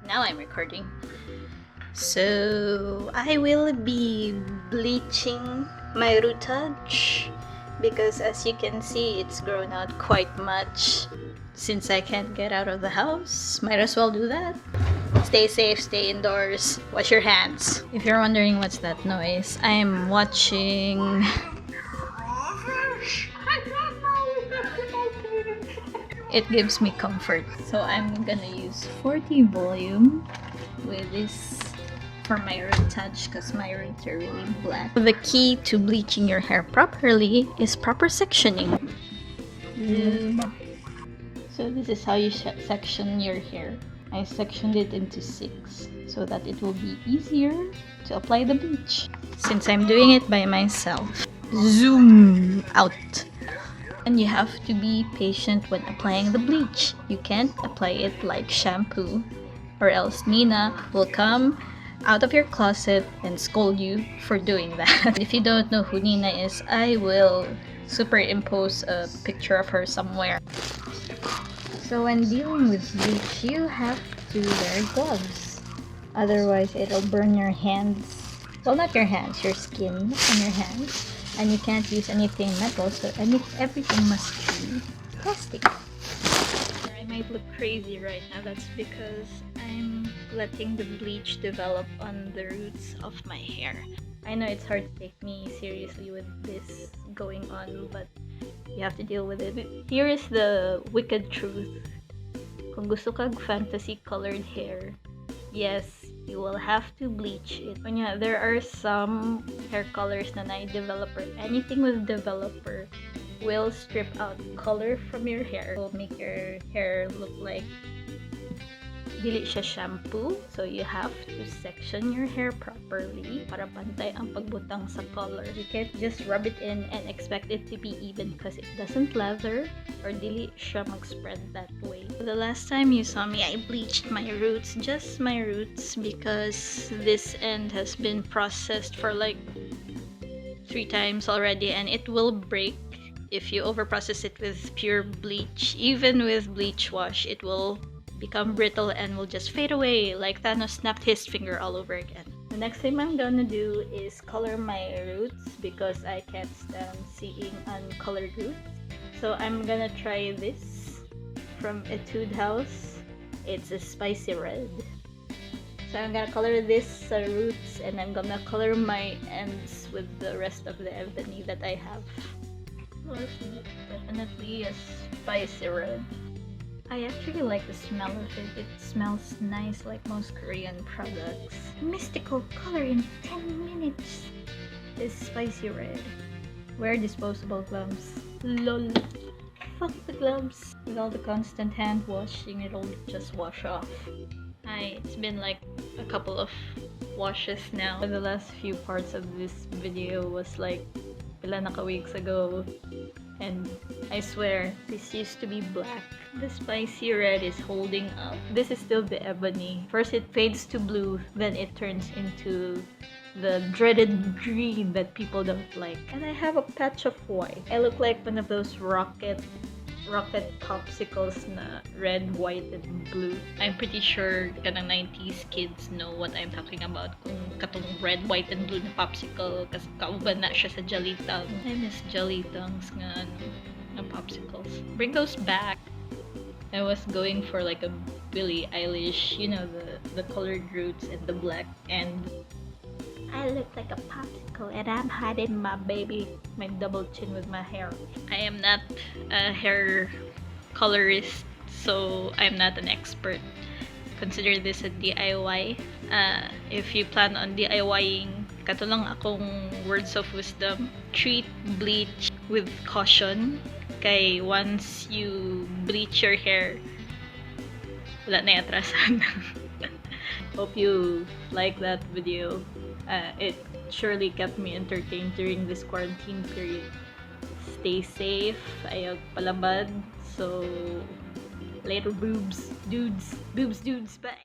Now I'm recording. So I will be bleaching my rootage because as you can see it's grown out quite much. Since I can't get out of the house, might as well do that. Stay safe, stay indoors, wash your hands. If you're wondering what's that noise, I'm watching... It gives me comfort. So I'm gonna use 40 volume with this for my rootage because my roots are really black. The key to bleaching your hair properly is proper sectioning. So this is how you section your hair. I sectioned it into 6 so that it will be easier to apply the bleach. Since I'm doing it by myself, zoom out. And you have to be patient when applying the bleach. You can't apply it like shampoo or else Nina will come out of your closet and scold you for doing that. If you don't know who Nina is, I will superimpose a picture of her somewhere. So when dealing with bleach, you have to wear gloves. Otherwise, it'll burn your hands. Well, not your hands, your skin and your hands. And you can't use anything metal, so everything must be plastic. I might look crazy right now. That's because I'm letting the bleach develop on the roots of my hair. I know it's hard to take me seriously with this going on, but you have to deal with it. Here is the wicked truth. Kung gusto kag fantasy colored hair, yes, you will have to bleach it. There are some hair colors na developer. Anything with developer will strip out color from your hair. It will make your hair look like dili siya shampoo. So you have to section your hair properly para pantay ang pagbutang sa color. You can't just rub it in and expect it to be even because it doesn't lather or dili siya mag-spread that way. The last time you saw me, I bleached my roots, just my roots, because this end has been processed for like 3 times already and it will break if you overprocess it with pure bleach. Even with bleach wash, it will become brittle and will just fade away like Thanos snapped his finger all over again. The next thing I'm gonna do is color my roots because I can't stand seeing uncolored roots. So I'm gonna try this from Etude House. It's a spicy red. So I'm gonna color this roots and I'm gonna color my ends with the rest of the ebony that I have. Definitely a spicy red. I actually like the smell of it. It smells nice like most Korean products. Mystical color in 10 minutes. This spicy red. Wear disposable gloves. LOL. Fuck the gloves. With all the constant hand washing, it'll just wash off. It's been like a couple of washes now. The last few parts of this video was like pila na weeks ago. And I swear, this used to be black. The spicy red is holding up. This is still the ebony. First it fades to blue, then it turns into the dreaded green that people don't like. And I have a patch of white. I look like one of those rocket popsicles na red, white, and blue. I'm pretty sure kanang 90s kids know what I'm talking about. Kung katong red, white, and blue na popsicle kasi kauban na siya sa Jolitang. I miss Jolitangs nga popsicles. Bring those back. I was going for like a Billie Eilish, you know, the colored roots and the black end. I look like a popsicle and I'm hiding my double chin with my hair. I am not a hair colorist, so I'm not an expert. Consider this a DIY. If you plan on DIYing, kato lang akong words of wisdom. Treat bleach with caution. Kay once you bleach your hair, wala na atrasan. Hope you like that video. It surely kept me entertained during this quarantine period. Stay safe, ayaw palabad. So later, boobs, dudes, bye.